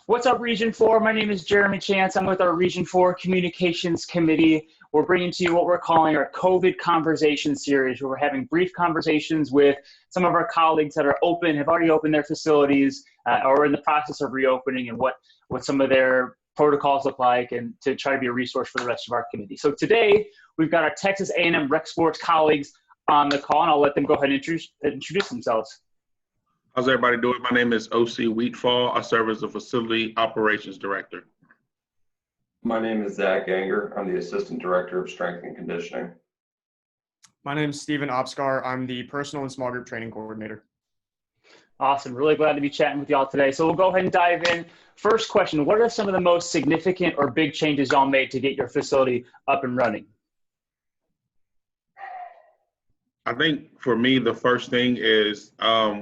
What's up, Region 4? My name is Jeremy Chance. I'm with our Region 4 Communications Committee. We're bringing to you what we're calling our COVID Conversation Series, where we're having brief conversations with some of our colleagues that are open, have already opened their facilities, or in the process of reopening, and what some of their protocols look like, and to try to be a resource for the rest of our committee. So today, we've got our Texas A&M Rec Sports colleagues on the call, and I'll let them go ahead and introduce themselves. How's everybody doing? My name is Oscee Wheatfall. I serve as the Facility Operations Director. My name is Granger. I'm the Assistant Director of Strength and Conditioning. My name is Stephen Opskar. I'm the Personal and Small Group Training Coordinator. Awesome. Really glad to be chatting with y'all today. So we'll go ahead and dive in. First question, what are some of the most significant or big changes y'all made to get your facility up and running? I think for me, the first thing is,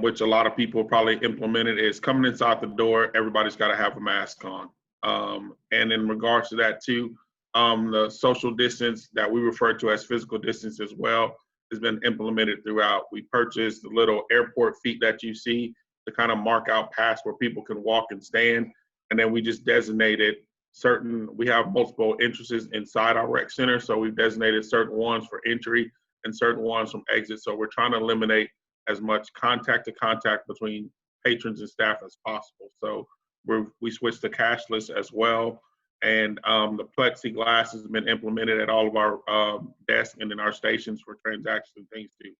which a lot of people probably implemented, is coming inside the door, everybody's got to have a mask on. And in regards to that too, the social distance that we refer to as physical distance as well has been implemented throughout. We purchased the little airport feet that you see to kind of mark out paths where people can walk and stand. And then we just designated we have multiple entrances inside our rec center. So we've designated certain ones for entry and certain ones from exit. So we're trying to eliminate as much contact to contact between patrons and staff as possible. So we switched to cashless as well. And the plexiglass has been implemented at all of our desks and in our stations for transactions and things too.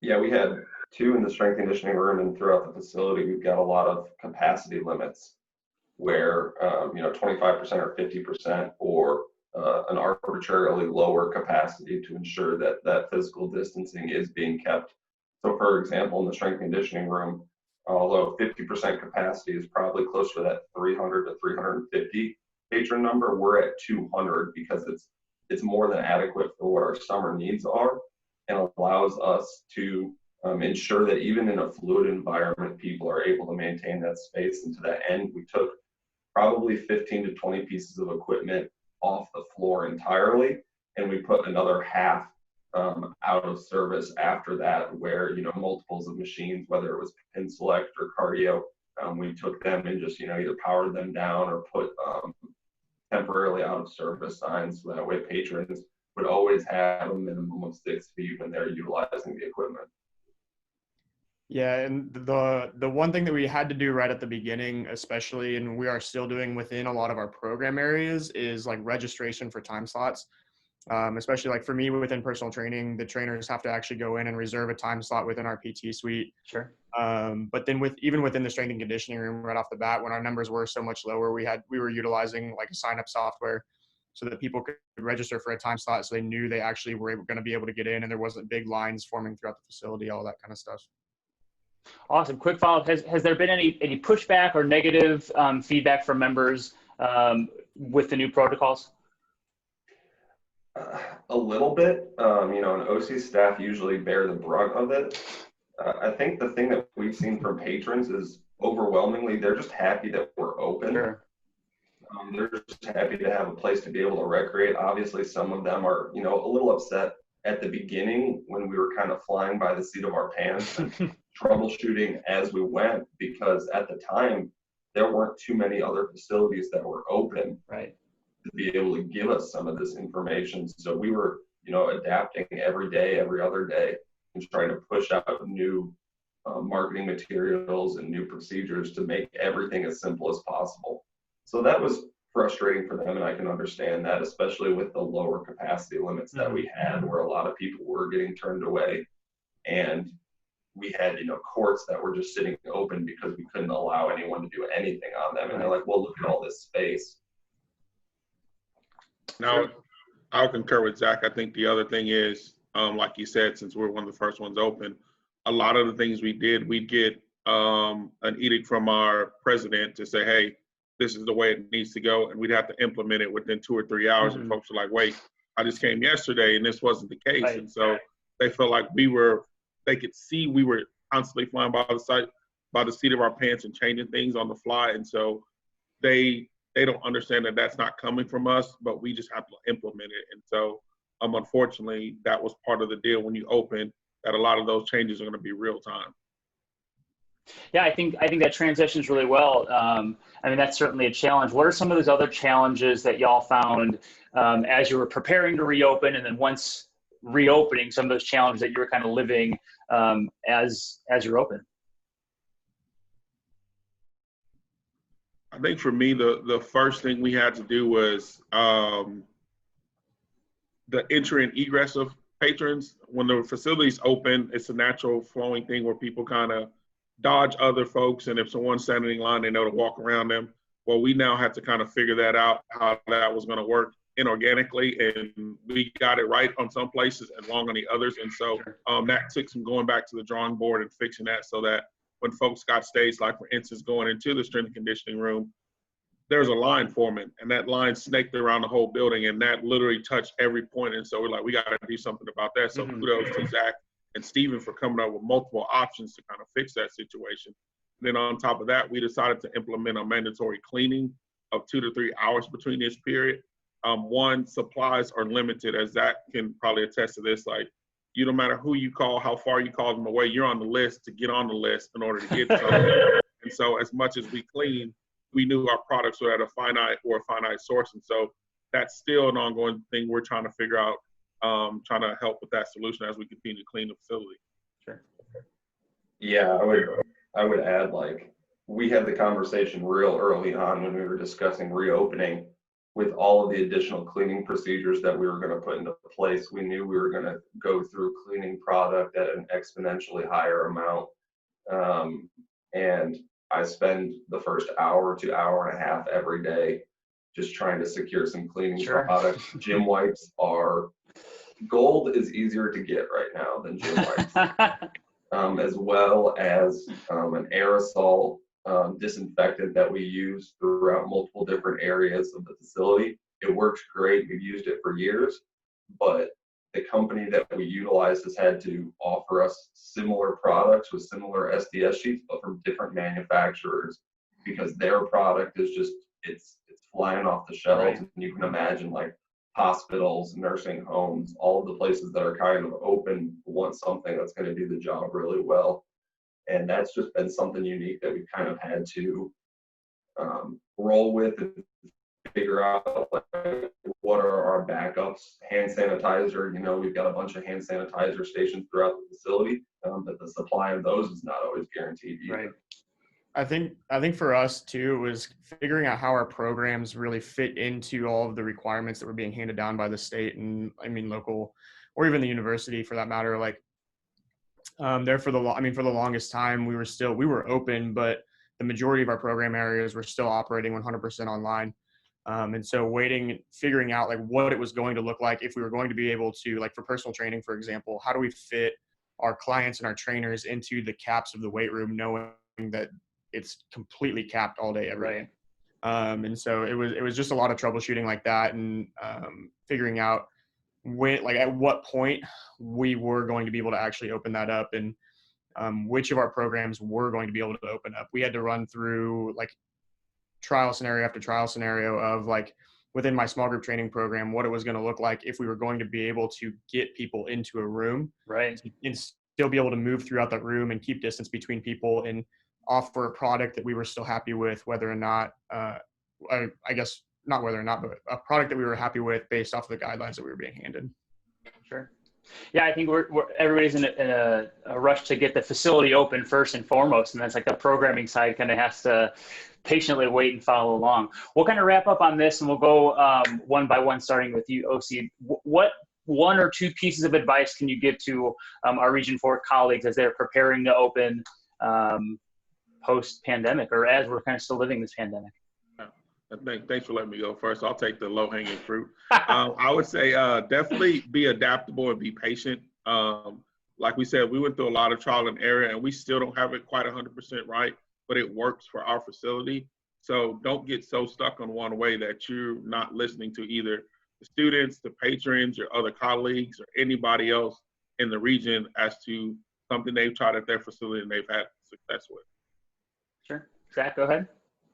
Yeah, we had 2 in the strength conditioning room, and throughout the facility, we've got a lot of capacity limits where, 25% or 50% or an arbitrarily lower capacity to ensure that physical distancing is being kept. So for example, in the strength conditioning room, although 50% capacity is probably closer to that 300 to 350 patron number, we're at 200 because it's more than adequate for what our summer needs are, and allows us to ensure that even in a fluid environment, people are able to maintain that space. And to that end, we took probably 15 to 20 pieces of equipment off the floor entirely, and we put another half out of service after that, where multiples of machines, whether it was pin select or cardio, we took them and just either powered them down or put temporarily out of service signs, so that way patrons would always have a minimum of 6 feet when they're utilizing the equipment. Yeah, and the one thing that we had to do right at the beginning, especially, and we are still doing within a lot of our program areas, is like registration for time slots. Especially like for me within personal training, the trainers have to actually go in and reserve a time slot within our PT suite. Sure. But then even within the strength and conditioning room right off the bat, when our numbers were so much lower, we were utilizing like a sign-up software so that people could register for a time slot, so they knew they actually were going to be able to get in, and there wasn't big lines forming throughout the facility, all that kind of stuff. Awesome. Quick follow-up. Has there been any pushback or negative feedback from members with the new protocols? A little bit. And OC staff usually bear the brunt of it. I think the thing that we've seen from patrons is overwhelmingly they're just happy that we're open. Sure. They're just happy to have a place to be able to recreate. Obviously, some of them are, a little upset at the beginning when we were kind of flying by the seat of our pants and troubleshooting as we went, because at the time there weren't too many other facilities that were open. Right. To be able to give us some of this information. So we were, adapting every day, every other day, and trying to push out new marketing materials and new procedures to make everything as simple as possible. So that was frustrating for them, and I can understand that, especially with the lower capacity limits that we had, where a lot of people were getting turned away, and we had courts that were just sitting open because we couldn't allow anyone to do anything on them. And they're like, well, look at all this space. Now, I'll concur with Zach. I think the other thing is, like you said, since we're one of the first ones open, a lot of the things we'd get an edict from our president to say, hey, this is the way it needs to go, and we'd have to implement it within 2 or 3 hours. And folks are like, wait, I just came yesterday and this wasn't the case. Right. And so they felt like they could see we were constantly flying by the seat of our pants and changing things on the fly. And so they don't understand that that's not coming from us, but we just have to implement it. And so unfortunately, that was part of the deal when you open, that a lot of those changes are going to be real time. Yeah, I think that transitions really well. I mean, that's certainly a challenge. What are some of those other challenges that y'all found as you were preparing to reopen, and then once reopening, some of those challenges that you were kind of living as you're open? I think for me, the first thing we had to do was the entry and egress of patrons. When the facility's open, it's a natural flowing thing where people kind of dodge other folks, and if someone's standing in line, they know to walk around them. Well, we now had to kind of figure that out, how that was going to work inorganically, and we got it right on some places and wrong on the others. And so that took some going back to the drawing board and fixing that, so that when folks got staged, like for instance, going into the strength and conditioning room, there's a line forming, and that line snaked around the whole building, and that literally touched every point. And so we're like, we got to do something about that. So kudos to Zach and Stephen for coming up with multiple options to kind of fix that situation. Then on top of that, we decided to implement a mandatory cleaning of 2 to 3 hours between this period. One, supplies are limited, as Zach can probably attest to this. Like, you no matter who you call, how far you call them away, you're on the list to get on the list in order to get something. And so as much as we clean, we knew our products were at a finite source. And so that's still an ongoing thing we're trying to figure out, trying to help with that solution as we continue to clean the facility. Sure. Yeah, I would add, like, we had the conversation real early on when we were discussing reopening. With all of the additional cleaning procedures that we were going to put into place, we knew we were going to go through cleaning product at an exponentially higher amount. And I spend the first hour to hour and a half every day just trying to secure some cleaning products. Gym wipes are gold is easier to get right now than gym wipes, as well as an aerosol disinfectant that we use throughout multiple different areas of the facility. It works great. We've used it for years, but the company that we utilize has had to offer us similar products with similar SDS sheets, but from different manufacturers, because their product is just, it's flying off the shelves. Right. And you can imagine, like, hospitals, nursing homes, all of the places that are kind of open want something that's going to do the job really well. And that's just been something unique that we've kind of had to roll with and figure out, like, what are our backups. Hand sanitizer, we've got a bunch of hand sanitizer stations throughout the facility, but the supply of those is not always guaranteed either. Right. I think for us too, it was figuring out how our programs really fit into all of the requirements that were being handed down by the state and, I mean, local, or even the university for that matter. Like, for the longest time we were open, but the majority of our program areas were still operating 100% online. And so figuring out, like, what it was going to look like if we were going to be able to, like, for personal training, for example, how do we fit our clients and our trainers into the caps of the weight room, knowing that it's completely capped all day, every day. And so it was just a lot of troubleshooting like that, and figuring out at what point we were going to be able to actually open that up, and which of our programs were going to be able to open up. We had to run through, like, trial scenario after trial scenario of, like, within my small group training program, what it was going to look like if we were going to be able to get people into a room, right, and still be able to move throughout that room and keep distance between people and offer a product that we were still happy with, whether or not, I guess not whether or not, but a product that we were happy with based off of the guidelines that we were being handed. Sure. Yeah, I think everybody's in a rush to get the facility open first and foremost, and that's, like, the programming side kind of has to patiently wait and follow along. We'll kind of wrap up on this, and we'll go one by one, starting with you, Oscee. What one or two pieces of advice can you give to our Region 4 colleagues as they're preparing to open post-pandemic, or as we're kind of still living this pandemic? Thanks for letting me go first. I'll take the low-hanging fruit. I would say definitely be adaptable and be patient. Like we said, we went through a lot of trial and error, and we still don't have it quite 100% right, but it works for our facility. So don't get so stuck on one way that you're not listening to either the students, the patrons, your other colleagues, or anybody else in the region as to something they've tried at their facility and they've had success with. Sure. Zach, go ahead.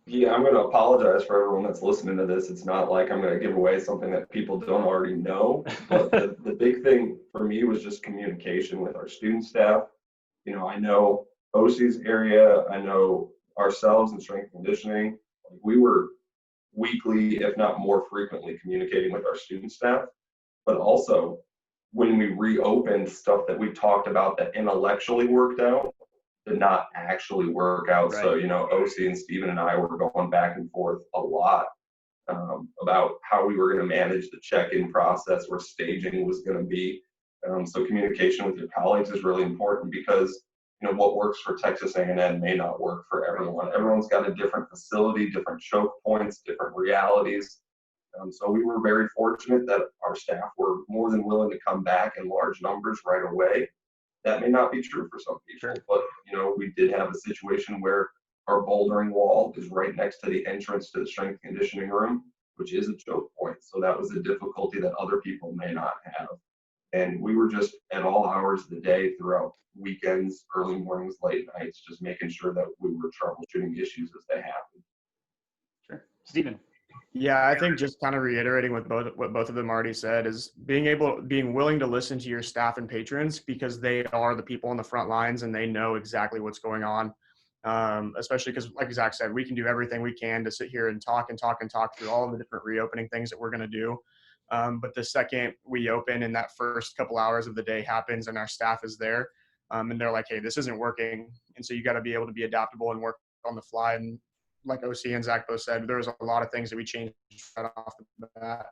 Yeah, I'm going to apologize for everyone that's listening to this. It's not like I'm going to give away something that people don't already know. But the big thing for me was just communication with our student staff. I know Oscee's area, I know ourselves in strength and conditioning, we were weekly, if not more frequently, communicating with our student staff. But also, when we reopened, stuff that we talked about that intellectually worked out did not actually work out. Right. So, Oscee and Stephen and I were going back and forth a lot about how we were going to manage the check-in process, where staging was going to be. So communication with your colleagues is really important, because what works for Texas A&M may not work for everyone. Everyone's got a different facility, different choke points, different realities. So we were very fortunate that our staff were more than willing to come back in large numbers right away. That may not be true for some people, but we did have a situation where our bouldering wall is right next to the entrance to the strength conditioning room, which is a choke point. So that was a difficulty that other people may not have. And we were just at all hours of the day, throughout weekends, early mornings, late nights, just making sure that we were troubleshooting issues as they happened. Sure. Stephen. Yeah, I think just kind of reiterating what both of them already said is being willing to listen to your staff and patrons, because they are the people on the front lines and they know exactly what's going on. Especially because, like Zach said, we can do everything we can to sit here and talk through all of the different reopening things that we're going to do. But the second we open and that first couple hours of the day happens and our staff is there, and they're like, hey, this isn't working. And so you got to be able to be adaptable and work on the fly. And like Oscee and Zach both said, there's a lot of things that we changed right off the bat.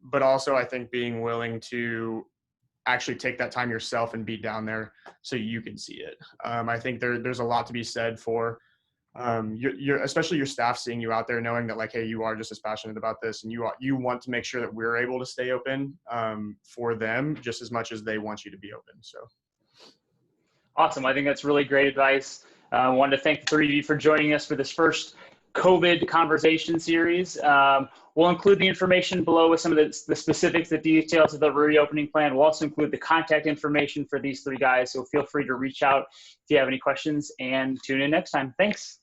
But also, I think being willing to actually take that time yourself and be down there so you can see it. I think there's a lot to be said for especially your staff seeing you out there, knowing that, like, hey, you are just as passionate about this, and you want to make sure that we're able to stay open for them just as much as they want you to be open. So awesome. I think that's really great advice. I wanted to thank the three of you for joining us for this first COVID conversation series. We'll include the information below with some of the specifics, the details of the reopening plan. We'll also include the contact information for these three guys. So feel free to reach out if you have any questions, and tune in next time. Thanks.